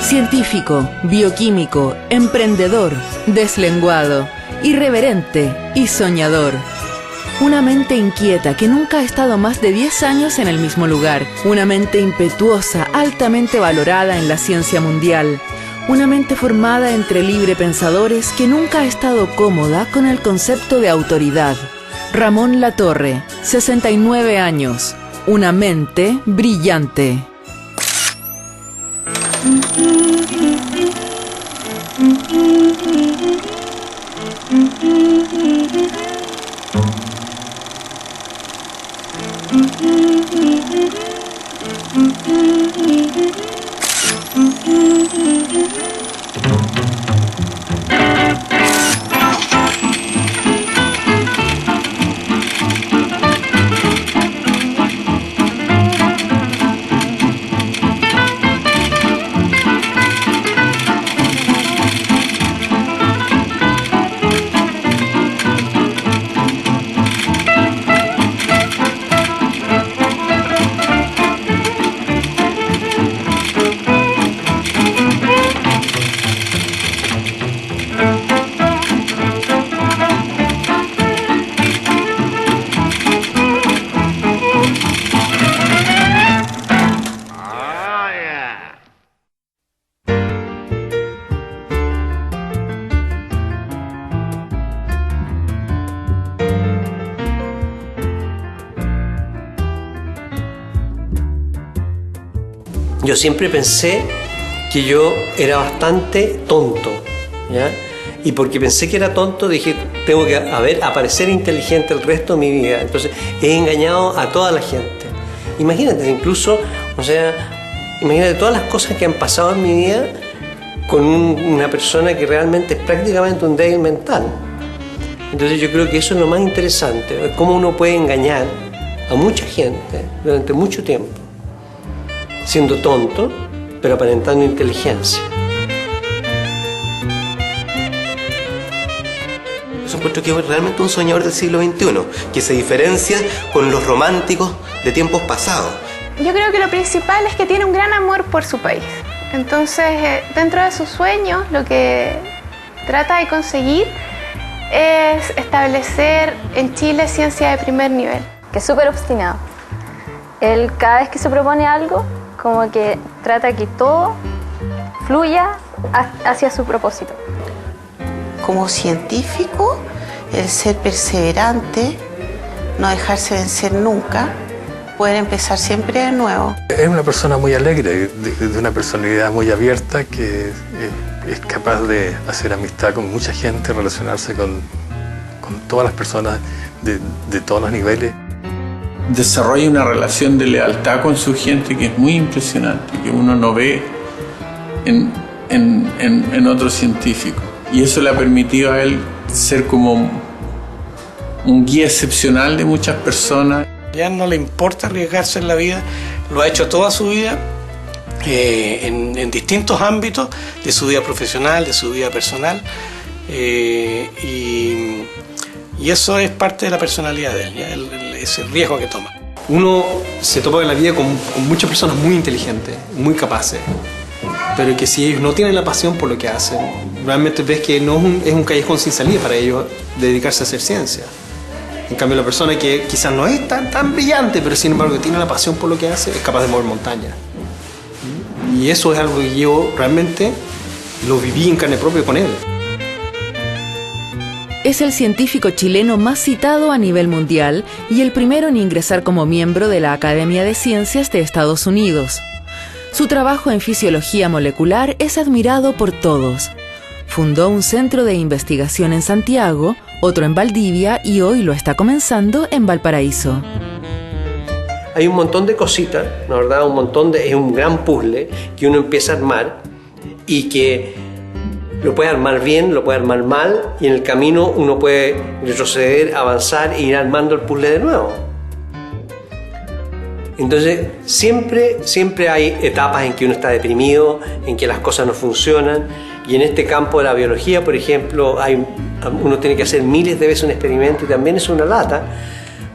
Científico, bioquímico, emprendedor, deslenguado, irreverente y soñador. Una mente inquieta que nunca ha estado más de 10 años en el mismo lugar. Una mente impetuosa, altamente valorada en la ciencia mundial. Una mente formada entre librepensadores que nunca ha estado cómoda con el concepto de autoridad. Ramón Latorre, 69 años. Una mente brillante. Yo siempre pensé que yo era bastante tonto, ¿ya? Y porque pensé que era tonto, dije, tengo que aparecer inteligente el resto de mi vida. Entonces, he engañado a toda la gente. Imagínate, incluso, imagínate todas las cosas que han pasado en mi vida con una persona que realmente es prácticamente un débil mental. Entonces, yo creo que eso es lo más interesante, cómo uno puede engañar a mucha gente durante mucho tiempo, siendo tonto, pero aparentando inteligencia. Yo encuentro que es realmente un soñador del siglo XXI, que se diferencia con los románticos de tiempos pasados. Yo creo que lo principal es que tiene un gran amor por su país. Entonces, dentro de sus sueños, lo que trata de conseguir es establecer en Chile ciencia de primer nivel. Que es súper obstinado. Él, cada vez que se propone algo, como que trata que todo fluya hacia su propósito. Como científico, el ser perseverante, no dejarse vencer nunca, poder empezar siempre de nuevo. Es una persona muy alegre, de una personalidad muy abierta que es capaz de hacer amistad con mucha gente, relacionarse con todas las personas de todos los niveles. Desarrolla una relación de lealtad con su gente que es muy impresionante, que uno no ve en otros científicos. Y eso le ha permitido a él ser como un guía excepcional de muchas personas. Ya no le importa arriesgarse en la vida, lo ha hecho toda su vida en distintos ámbitos de su vida profesional, de su vida personal, y eso es parte de la personalidad de él, ¿ya? Es el riesgo que toma. Uno se topa en la vida con muchas personas muy inteligentes, muy capaces, pero que si ellos no tienen la pasión por lo que hacen, realmente ves que no es un callejón sin salida para ellos dedicarse a hacer ciencia. En cambio, la persona que quizás no es tan brillante, pero sin embargo que tiene la pasión por lo que hace, es capaz de mover montañas. Y eso es algo que yo realmente lo viví en carne propia con él. Es el científico chileno más citado a nivel mundial y el primero en ingresar como miembro de la Academia de Ciencias de Estados Unidos. Su trabajo en fisiología molecular es admirado por todos. Fundó un centro de investigación en Santiago, otro en Valdivia y hoy lo está comenzando en Valparaíso. Hay un montón de cositas, la verdad, es un gran puzzle que uno empieza a armar y que lo puede armar bien, lo puede armar mal, y en el camino uno puede retroceder, avanzar e ir armando el puzzle de nuevo. Entonces, siempre hay etapas en que uno está deprimido, en que las cosas no funcionan, y en este campo de la biología, por ejemplo, uno tiene que hacer miles de veces un experimento y también es una lata,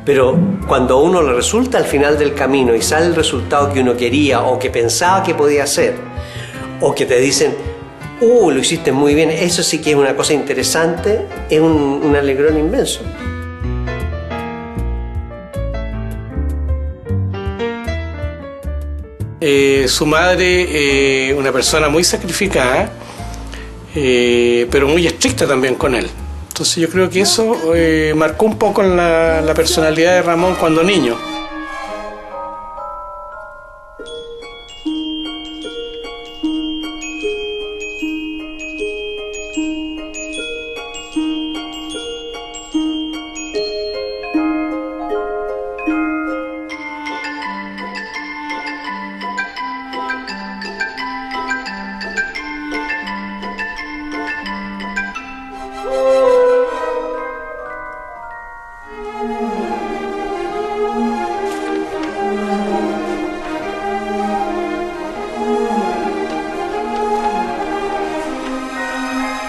pero cuando a uno le resulta al final del camino y sale el resultado que uno quería o que pensaba que podía hacer, o que te dicen, lo hiciste muy bien, eso sí que es una cosa interesante, es un alegrón inmenso. Su madre, una persona muy sacrificada, pero muy estricta también con él. Entonces yo creo que eso marcó un poco la personalidad de Ramón cuando niño.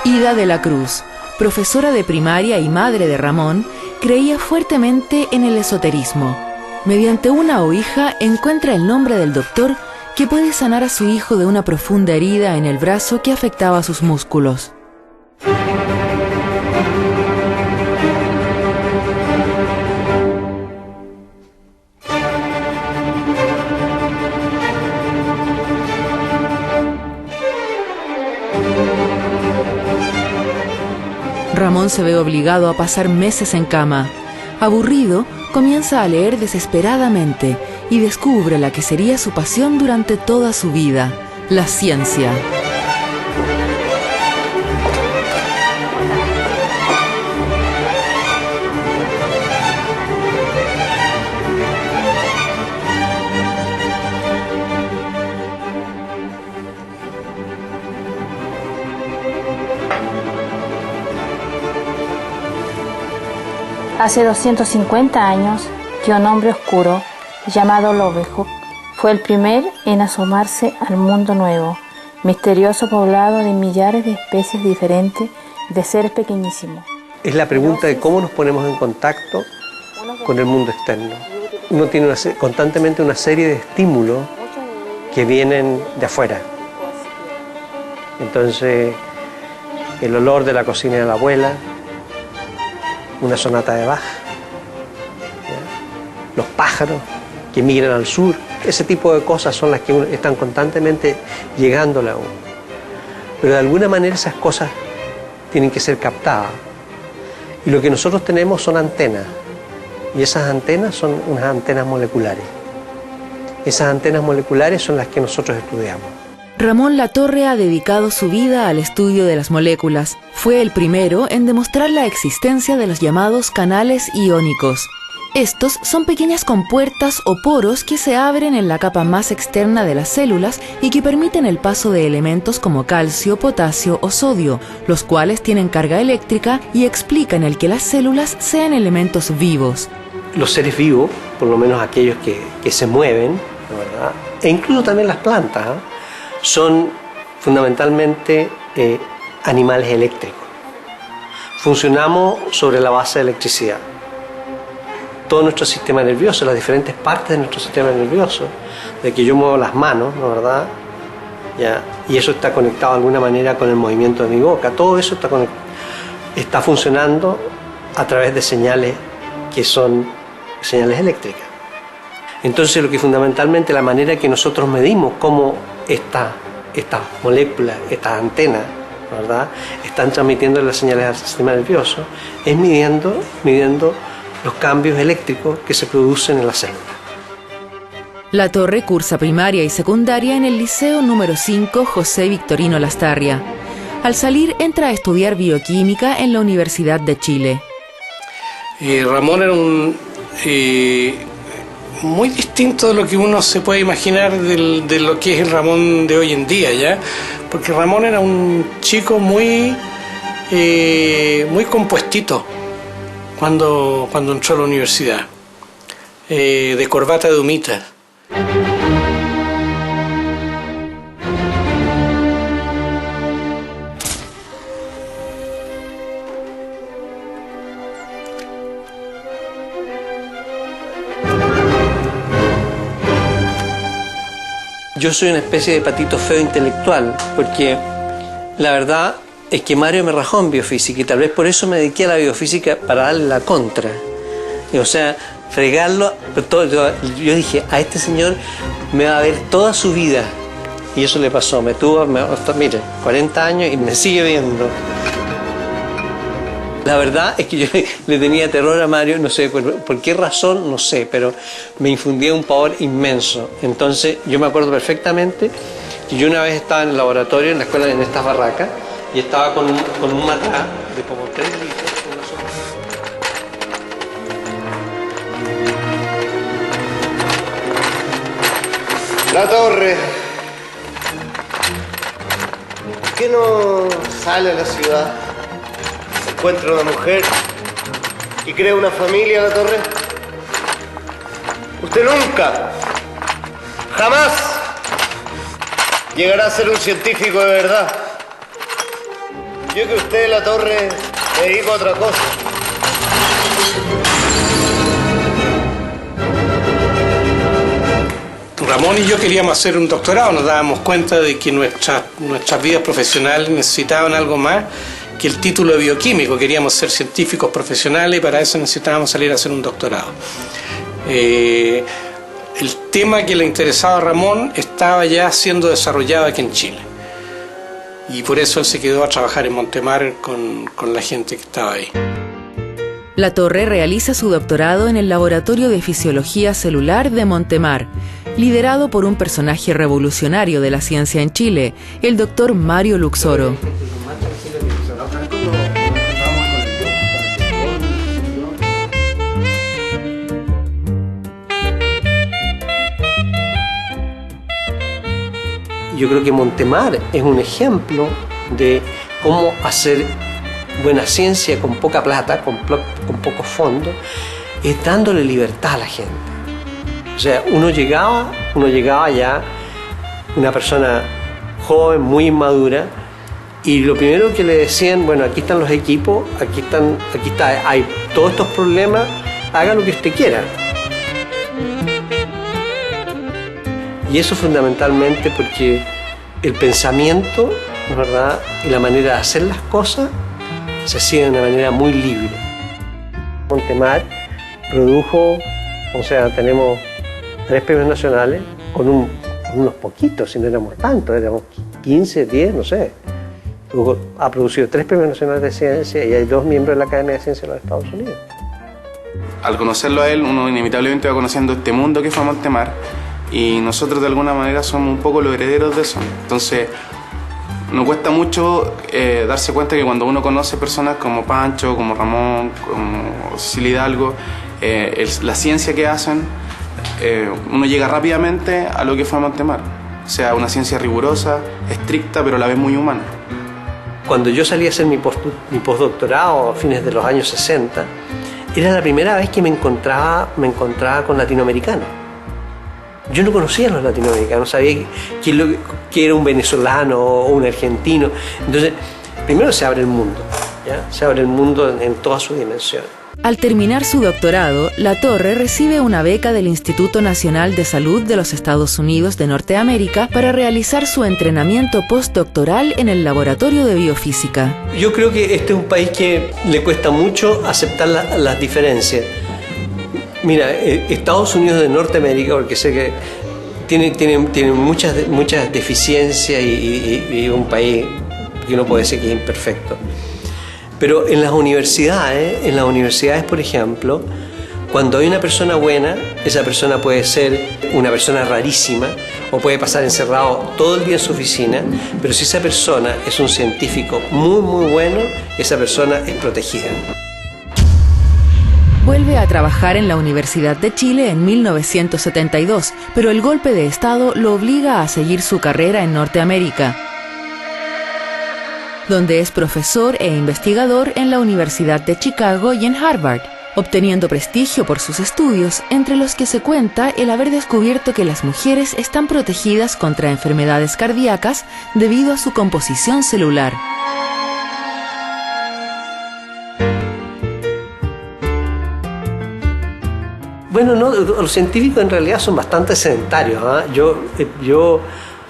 Ida de la Cruz, profesora de primaria y madre de Ramón, creía fuertemente en el esoterismo. Mediante una ouija encuentra el nombre del doctor que puede sanar a su hijo de una profunda herida en el brazo que afectaba sus músculos. Ramón se ve obligado a pasar meses en cama. Aburrido, comienza a leer desesperadamente y descubre la que sería su pasión durante toda su vida, la ciencia. Hace 250 años que un hombre oscuro, llamado Lovejock, fue el primer en asomarse al mundo nuevo, misterioso poblado de millares de especies diferentes de seres pequeñísimos. Es la pregunta de cómo nos ponemos en contacto con el mundo externo. Uno tiene constantemente una serie de estímulos que vienen de afuera. Entonces, el olor de la cocina de la abuela, una sonata de Bach, ¿ya? Los pájaros que migran al sur, ese tipo de cosas son las que están constantemente llegándole a uno. Pero de alguna manera esas cosas tienen que ser captadas. Y lo que nosotros tenemos son antenas, y esas antenas son unas antenas moleculares. Esas antenas moleculares son las que nosotros estudiamos. Ramón Latorre ha dedicado su vida al estudio de las moléculas. Fue el primero en demostrar la existencia de los llamados canales iónicos. Estos son pequeñas compuertas o poros que se abren en la capa más externa de las células y que permiten el paso de elementos como calcio, potasio o sodio, los cuales tienen carga eléctrica y explican el que las células sean elementos vivos. Los seres vivos, por lo menos aquellos que se mueven, ¿verdad? E incluso también las plantas, ¿eh? Son fundamentalmente animales eléctricos. Funcionamos sobre la base de electricidad. Todo nuestro sistema nervioso, las diferentes partes de nuestro sistema nervioso, de que yo muevo las manos, ¿no, verdad? ¿Ya? Y eso está conectado de alguna manera con el movimiento de mi boca. Todo eso está funcionando a través de señales que son señales eléctricas. Entonces, lo que fundamentalmente la manera que nosotros medimos cómo estas moléculas, estas antenas, ¿verdad?, están transmitiendo las señales al sistema nervioso, es midiendo los cambios eléctricos que se producen en la célula. Latorre cursa primaria y secundaria en el Liceo número 5 José Victorino Lastarria. Al salir entra a estudiar bioquímica en la Universidad de Chile. Ramón era muy distinto de lo que uno se puede imaginar de lo que es el Ramón de hoy en día, ¿ya? Porque Ramón era un chico muy compuestito cuando entró a la universidad, de corbata de humita. yo soy una especie de patito feo intelectual, porque la verdad es que Mario me rajó en biofísica y tal vez por eso me dediqué a la biofísica para darle la contra. O sea, fregarlo. Yo dije, a este señor me va a ver toda su vida. Y eso le pasó. Mire, 40 años y me sigue viendo. La verdad es que yo le tenía terror a Mario, no sé por qué razón, no sé, pero me infundía un pavor inmenso. Entonces yo me acuerdo perfectamente que yo una vez estaba en el laboratorio, en la escuela, en estas barracas, y estaba con un matá de como 3 litros. La Torre. ¿Por qué no sale a la ciudad? Encuentra una mujer y crea una familia, La Torre. Usted nunca, jamás llegará a ser un científico de verdad. Yo que usted, La Torre, me dedico a otra cosa. Ramón y yo queríamos hacer un doctorado, nos dábamos cuenta de que nuestras vidas profesionales necesitaban algo más que el título de bioquímico. Queríamos ser científicos profesionales y para eso necesitábamos salir a hacer un doctorado. El tema que le interesaba a Ramón estaba ya siendo desarrollado aquí en Chile. Y por eso él se quedó a trabajar en Montemar con la gente que estaba ahí. Latorre realiza su doctorado en el Laboratorio de Fisiología Celular de Montemar, liderado por un personaje revolucionario de la ciencia en Chile, el doctor Mario Luxoro. Yo creo que Montemar es un ejemplo de cómo hacer buena ciencia con poca plata, con pocos fondos, es dándole libertad a la gente. O sea, uno llegaba ya, una persona joven, muy inmadura, y lo primero que le decían, bueno, aquí están los equipos, hay todos estos problemas, haga lo que usted quiera. Y eso fundamentalmente porque el pensamiento, ¿verdad?, y la manera de hacer las cosas se hacía de una manera muy libre. Montemar produjo, o sea, tenemos 3 premios nacionales con unos poquitos, si no éramos tantos, éramos 15, 10, no sé. Ha producido 3 premios nacionales de ciencia y hay 2 miembros de la Academia de Ciencias de los Estados Unidos. Al conocerlo a él, uno inevitablemente va conociendo este mundo que fue Montemar. Y nosotros de alguna manera somos un poco los herederos de eso. Entonces nos cuesta mucho darse cuenta que cuando uno conoce personas como Pancho, como Ramón, como Cecilia Hidalgo, la ciencia que hacen, uno llega rápidamente a lo que fue Montemar. O sea, una ciencia rigurosa, estricta, pero a la vez muy humana. Cuando yo salí a hacer mi postdoctorado a fines de los años 60, era la primera vez que me encontraba con latinoamericanos. Yo no conocía a los latinoamericanos, sabía que era un venezolano o un argentino. Entonces, primero se abre el mundo, ¿ya? Se abre el mundo en toda su dimensión. Al terminar su doctorado, Latorre recibe una beca del Instituto Nacional de Salud de los Estados Unidos de Norteamérica para realizar su entrenamiento postdoctoral en el Laboratorio de Biofísica. Yo creo que este es un país que le cuesta mucho aceptar las diferencias. Mira, Estados Unidos de Norteamérica, porque sé que tiene muchas deficiencias y un país que uno puede decir que es imperfecto. Pero en las universidades, por ejemplo, cuando hay una persona buena, esa persona puede ser una persona rarísima o puede pasar encerrado todo el día en su oficina, pero si esa persona es un científico muy, muy bueno, esa persona es protegida. Vuelve a trabajar en la Universidad de Chile en 1972, pero el golpe de Estado lo obliga a seguir su carrera en Norteamérica, donde es profesor e investigador en la Universidad de Chicago y en Harvard, obteniendo prestigio por sus estudios, entre los que se cuenta el haber descubierto que las mujeres están protegidas contra enfermedades cardíacas debido a su composición celular. Bueno, no, los científicos en realidad son bastante sedentarios. Yo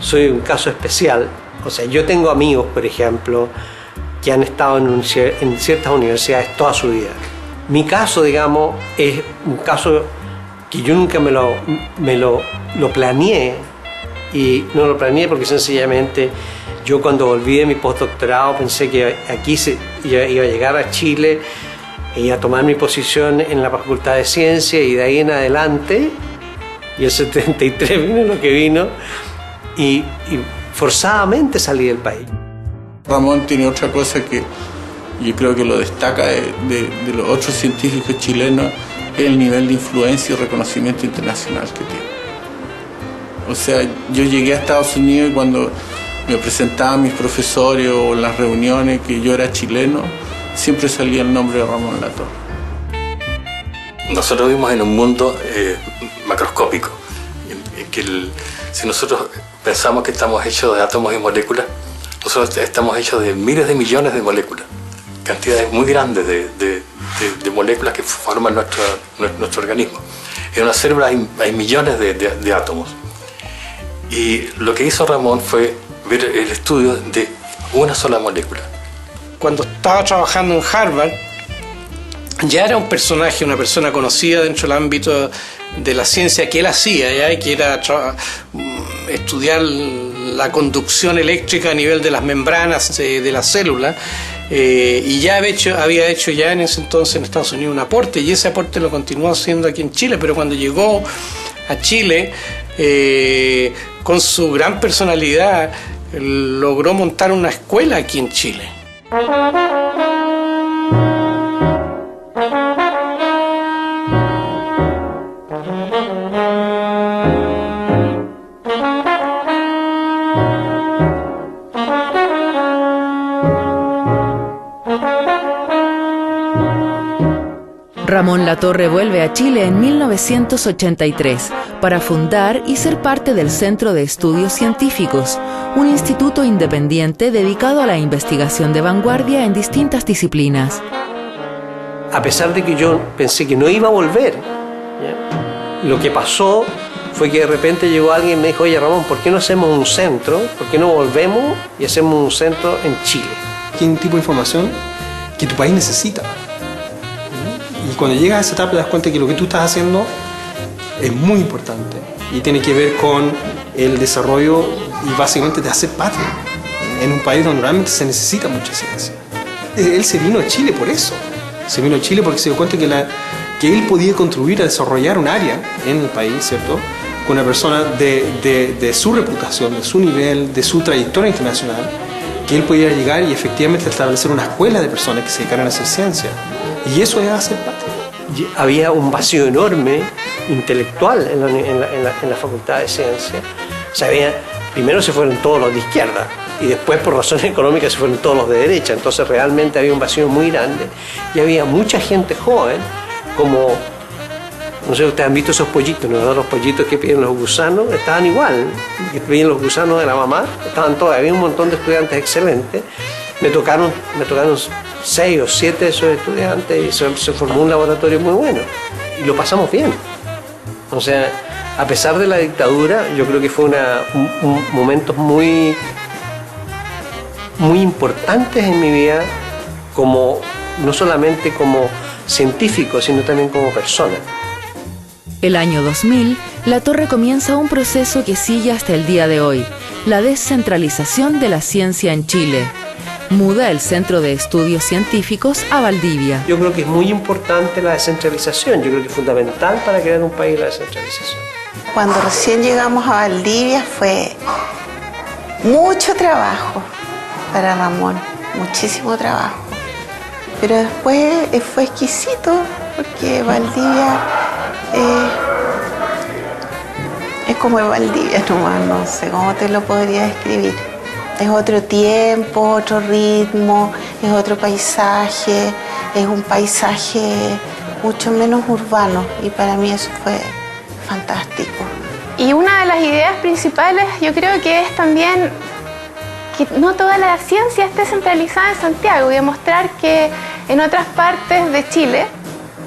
soy un caso especial. O sea, yo tengo amigos, por ejemplo, que han estado en ciertas universidades toda su vida. Mi caso, digamos, es un caso que yo nunca me lo planeé, y no lo planeé porque sencillamente yo cuando volví de mi postdoctorado pensé que aquí iba a llegar a Chile y a tomar mi posición en la Facultad de Ciencias, y de ahí en adelante, y el 73 vino lo que vino, y forzadamente salí del país. Ramón tiene otra cosa que yo creo que lo destaca de los otros científicos chilenos, es el nivel de influencia y reconocimiento internacional que tiene. O sea, yo llegué a Estados Unidos y cuando me presentaban mis profesores o en las reuniones que yo era chileno, siempre salía el nombre de Ramón Latorre. Nosotros vivimos en un mundo macroscópico, si nosotros pensamos que estamos hechos de átomos y moléculas, nosotros estamos hechos de miles de millones de moléculas, cantidades muy grandes de moléculas que forman nuestro organismo. En una célula hay millones de átomos. Y lo que hizo Ramón fue ver el estudio de una sola molécula. Cuando estaba trabajando en Harvard, ya era un personaje, una persona conocida dentro del ámbito de la ciencia que él hacía, ¿ya? Que era estudiar la conducción eléctrica a nivel de las membranas de las células, y ya había hecho ya en ese entonces en Estados Unidos un aporte, y ese aporte lo continuó haciendo aquí en Chile, pero cuando llegó a Chile, con su gran personalidad, logró montar una escuela aquí en Chile. Ramón Latorre vuelve a Chile en 1983 para fundar y ser parte del Centro de Estudios Científicos, un instituto independiente dedicado a la investigación de vanguardia en distintas disciplinas. A pesar de que yo pensé que no iba a volver, ¿ya? Lo que pasó fue que de repente llegó alguien y me dijo: oye Ramón, ¿por qué no hacemos un centro? ¿Por qué no volvemos y hacemos un centro en Chile? ¿Qué tipo de información que tu país necesita? Y cuando llegas a esa etapa te das cuenta que lo que tú estás haciendo es muy importante y tiene que ver con el desarrollo y básicamente de hacer patria en un país donde realmente se necesita mucha ciencia. Él se vino a Chile por eso. Se vino a Chile porque se dio cuenta que él podía contribuir a desarrollar un área en el país, ¿cierto? Con una persona de su reputación, de su nivel, de su trayectoria internacional, que él podía llegar y efectivamente establecer una escuela de personas que se dedicaran a hacer ciencia. Y eso es hacer patria. Había un vacío enorme intelectual en la Facultad de Ciencias. O sea, primero se fueron todos los de izquierda y después por razones económicas se fueron todos los de derecha. Entonces realmente había un vacío muy grande y había mucha gente joven, como, no sé, ustedes han visto esos pollitos, ¿no? Los pollitos que piden los gusanos estaban igual, que piden los gusanos de la mamá, estaban todos, había un montón de estudiantes excelentes. Me tocaron 6 o 7 de esos estudiantes y se formó un laboratorio muy bueno y lo pasamos bien. O sea, a pesar de la dictadura, yo creo que fue un momentos muy importantes en mi vida, como no solamente como científico, sino también como persona. El año 2000, Latorre comienza un proceso que sigue hasta el día de hoy, la descentralización de la ciencia en Chile. Muda el Centro de Estudios Científicos a Valdivia. Yo creo que es muy importante la descentralización, yo creo que es fundamental para crear un país la descentralización. Cuando recién llegamos a Valdivia fue mucho trabajo para Ramón, muchísimo trabajo. Pero después fue exquisito porque Valdivia es como el Valdivia nomás, no sé cómo te lo podría describir. Es otro tiempo, otro ritmo, es otro paisaje, es un paisaje mucho menos urbano y para mí eso fue fantástico. Y una de las ideas principales yo creo que es también que no toda la ciencia esté centralizada en Santiago y demostrar que en otras partes de Chile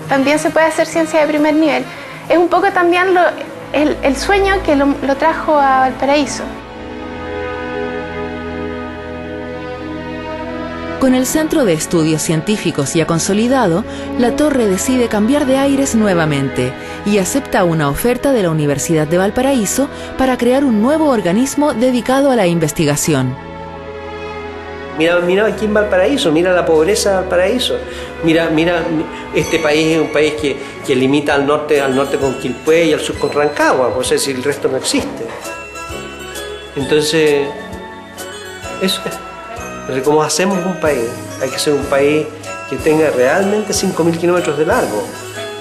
también se puede hacer ciencia de primer nivel. es un poco también el sueño que lo trajo a Valparaíso. Con el Centro de Estudios Científicos ya consolidado, La Torre decide cambiar de aires nuevamente y acepta una oferta de la Universidad de Valparaíso para crear un nuevo organismo dedicado a la investigación. Mira aquí en Valparaíso, mira la pobreza de Valparaíso. Mira, este país es un país que limita al norte con Quilpué y al sur con Rancagua, pues es decir, el resto no existe. Entonces, eso es. Entonces, ¿cómo hacemos un país? Hay que ser un país que tenga realmente 5.000 kilómetros de largo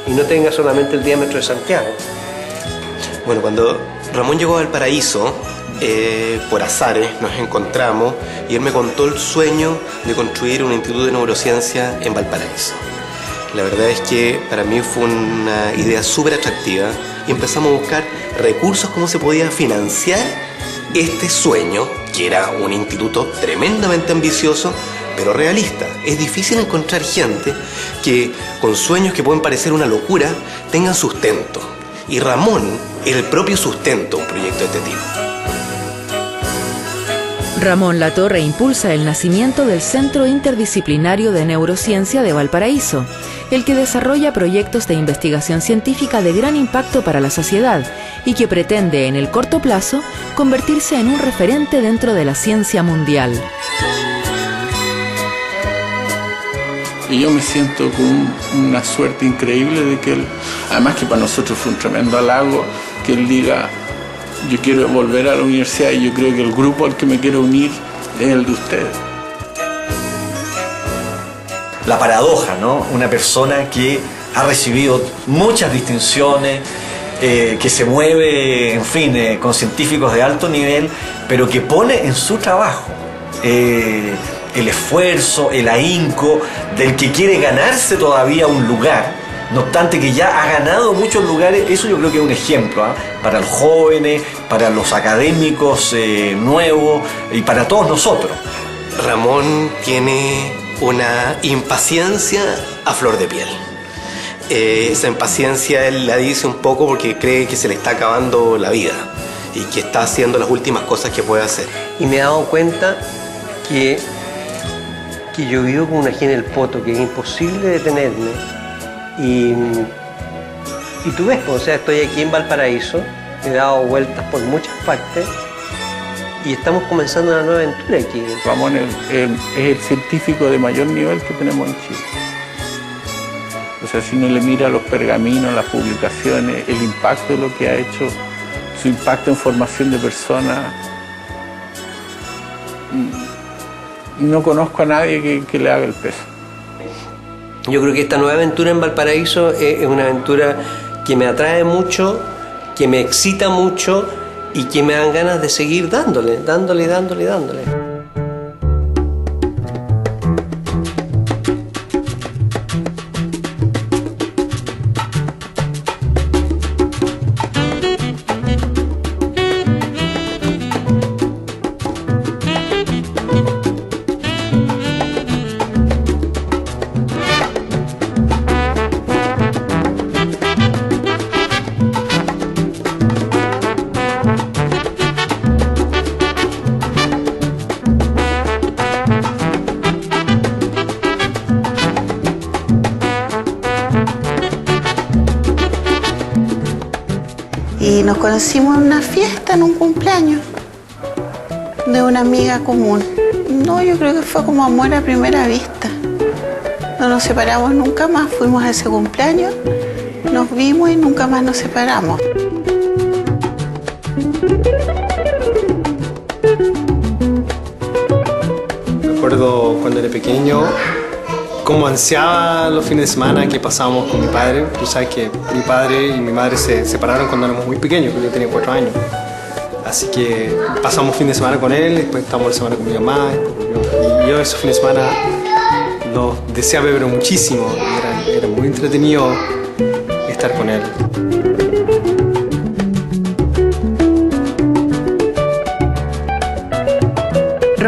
y no tenga solamente el diámetro de Santiago. Bueno, cuando Ramón llegó a Valparaíso, por azares nos encontramos y él me contó el sueño de construir un instituto de neurociencia en Valparaíso. La verdad es que para mí fue una idea súper atractiva y empezamos a buscar recursos, cómo se podía financiar este sueño, que era un instituto tremendamente ambicioso, pero realista. Es difícil encontrar gente que, con sueños que pueden parecer una locura, tengan sustento. Y Ramón era el propio sustento de un proyecto de este tipo. Ramón Latorre impulsa el nacimiento del Centro Interdisciplinario de Neurociencia de Valparaíso, el que desarrolla proyectos de investigación científica de gran impacto para la sociedad y que pretende en el corto plazo convertirse en un referente dentro de la ciencia mundial. Y yo me siento con una suerte increíble de que él, además que para nosotros fue un tremendo halago, que él diga: yo quiero volver a la universidad y yo creo que el grupo al que me quiero unir es el de ustedes. La paradoja, ¿no? Una persona que ha recibido muchas distinciones, que se mueve, en fin, con científicos de alto nivel, pero que pone en su trabajo el esfuerzo, el ahínco del que quiere ganarse todavía un lugar. No obstante que ya ha ganado muchos lugares, eso yo creo que es un ejemplo, ¿eh? Para los jóvenes, para los académicos nuevos y para todos nosotros. Ramón tiene una impaciencia a flor de piel. Esa impaciencia él la dice un poco porque cree que se le está acabando la vida y que está haciendo las últimas cosas que puede hacer. Y me he dado cuenta que yo vivo con una genia en el poto, que es imposible detenerme. Y tú ves, o sea, estoy aquí en Valparaíso, he dado vueltas por muchas partes y estamos comenzando una nueva aventura aquí. Ramón es el científico de mayor nivel que tenemos en Chile. O sea, si uno le mira los pergaminos, las publicaciones, el impacto de lo que ha hecho, su impacto en formación de personas, no conozco a nadie que le haga el peso. Yo creo que esta nueva aventura en Valparaíso es una aventura que me atrae mucho, que me excita mucho y que me dan ganas de seguir dándole. Y nos conocimos en una fiesta, en un cumpleaños de una amiga común. No, yo creo que fue como amor a primera vista. No nos separamos nunca más, fuimos a ese cumpleaños, nos vimos y nunca más nos separamos. Recuerdo cuando era pequeño cómo ansiaba los fines de semana que pasábamos con mi padre. Tú sabes que mi padre y mi madre se separaron cuando éramos muy pequeños, cuando yo tenía 4 años. Así que pasamos fin de semana con él, después estábamos la semana con mi mamá. Y yo esos fines de semana los deseaba beber muchísimo. Era muy entretenido estar con él.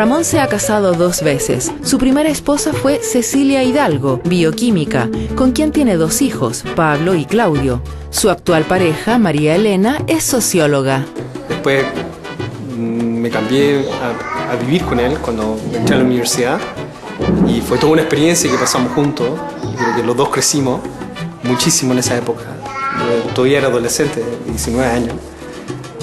Ramón se ha casado 2 veces. Su primera esposa fue Cecilia Hidalgo, bioquímica, con quien tiene 2 hijos, Pablo y Claudio. Su actual pareja, María Elena, es socióloga. Después me cambié a vivir con él cuando entré a la universidad y fue toda una experiencia que pasamos juntos. Y creo que los dos crecimos muchísimo en esa época. Yo todavía era adolescente, de 19 años.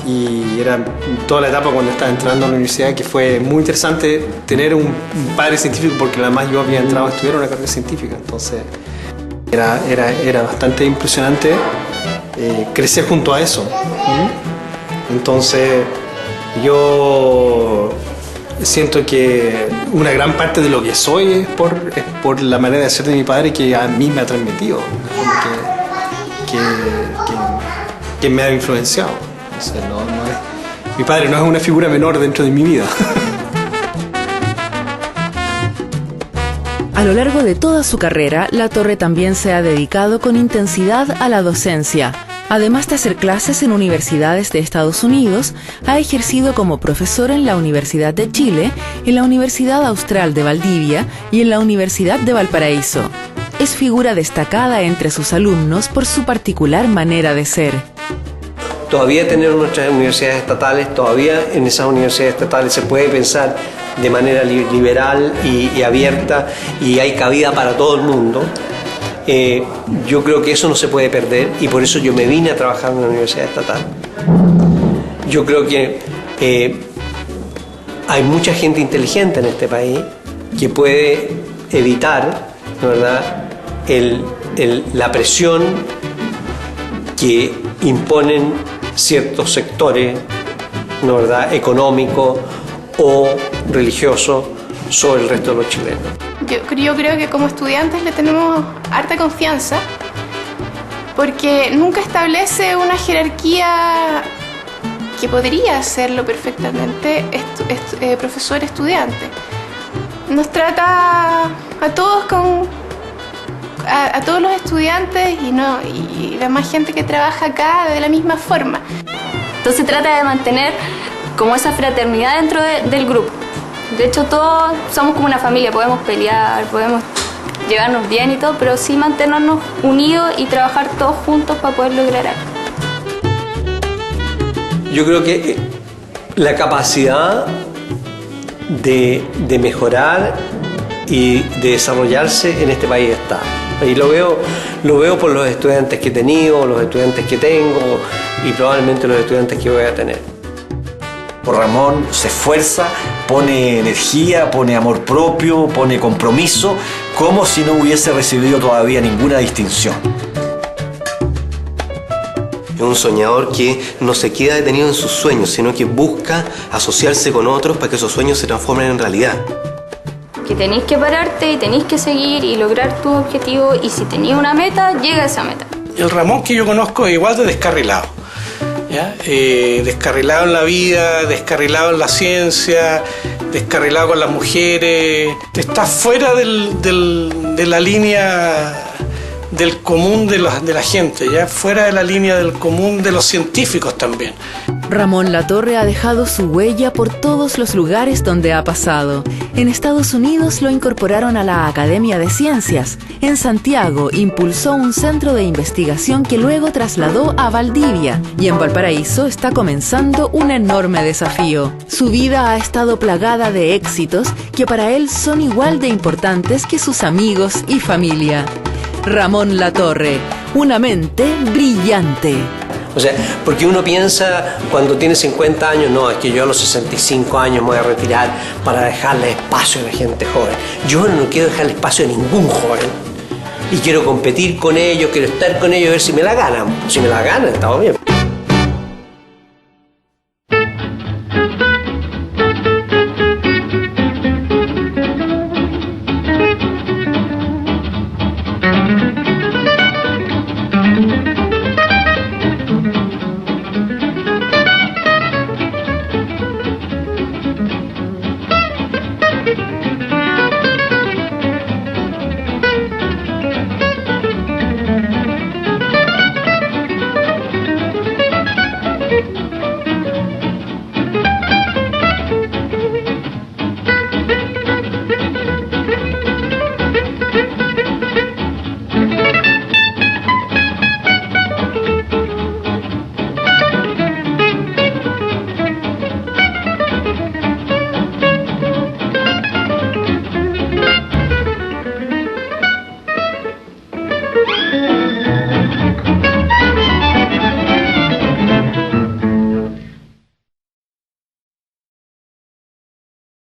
Y era toda la etapa cuando estaba entrando a la universidad que fue muy interesante tener un padre científico, porque además yo había entrado a estudiar una carrera científica. Entonces era bastante impresionante crecer junto a eso. Entonces yo siento que una gran parte de lo que soy es por la manera de ser de mi padre, que a mí me ha transmitido, que me ha influenciado. O sea, mi padre no es una figura menor dentro de mi vida. A lo largo de toda su carrera, Latorre también se ha dedicado con intensidad a la docencia. Además de hacer clases en universidades de Estados Unidos, ha ejercido como profesor en la Universidad de Chile, en la Universidad Austral de Valdivia y en la Universidad de Valparaíso. Es figura destacada entre sus alumnos por su particular manera de ser. Todavía tenemos nuestras universidades estatales, todavía en esas universidades estatales se puede pensar de manera liberal y abierta, y hay cabida para todo el mundo. Yo creo que eso no se puede perder, y por eso yo me vine a trabajar en una universidad estatal. Yo creo que hay mucha gente inteligente en este país que puede evitar, ¿verdad?, la presión que imponen ciertos sectores, ¿no, verdad?, económicos o religiosos sobre el resto de los chilenos. Yo creo que como estudiantes le tenemos harta confianza, porque nunca establece una jerarquía que podría hacerlo perfectamente profesor-estudiante. Nos trata a todos a todos los estudiantes y la más gente que trabaja acá de la misma forma. Entonces trata de mantener como esa fraternidad dentro del grupo. De hecho, todos somos como una familia, podemos pelear, podemos llevarnos bien y todo, pero sí mantenernos unidos y trabajar todos juntos para poder lograr algo. Yo creo que la capacidad de mejorar y de desarrollarse en este país está. Y lo veo por los estudiantes que he tenido, los estudiantes que tengo y probablemente los estudiantes que voy a tener. Ramón se esfuerza, pone energía, pone amor propio, pone compromiso, como si no hubiese recibido todavía ninguna distinción. Es un soñador que no se queda detenido en sus sueños, sino que busca asociarse con otros para que esos sueños se transformen en realidad. Que tenéis que pararte y tenéis que seguir y lograr tu objetivo, y si tenéis una meta, llega a esa meta. El Ramón que yo conozco es igual de descarrilado, ¿ya? Descarrilado en la vida, descarrilado en la ciencia, descarrilado con las mujeres. Está fuera de la línea del común de la gente, ¿ya? Fuera de la línea del común de los científicos también. Ramón Latorre ha dejado su huella por todos los lugares donde ha pasado. En Estados Unidos lo incorporaron a la Academia de Ciencias. En Santiago impulsó un centro de investigación que luego trasladó a Valdivia. Y en Valparaíso está comenzando un enorme desafío. Su vida ha estado plagada de éxitos que para él son igual de importantes que sus amigos y familia. Ramón Latorre, una mente brillante. O sea, porque uno piensa cuando tiene 50 años, no, es que yo a los 65 años me voy a retirar para dejarle espacio a la gente joven. Yo no quiero dejarle espacio a ningún joven. Y quiero competir con ellos, quiero estar con ellos, a ver si me la ganan. Si me la ganan, está bien.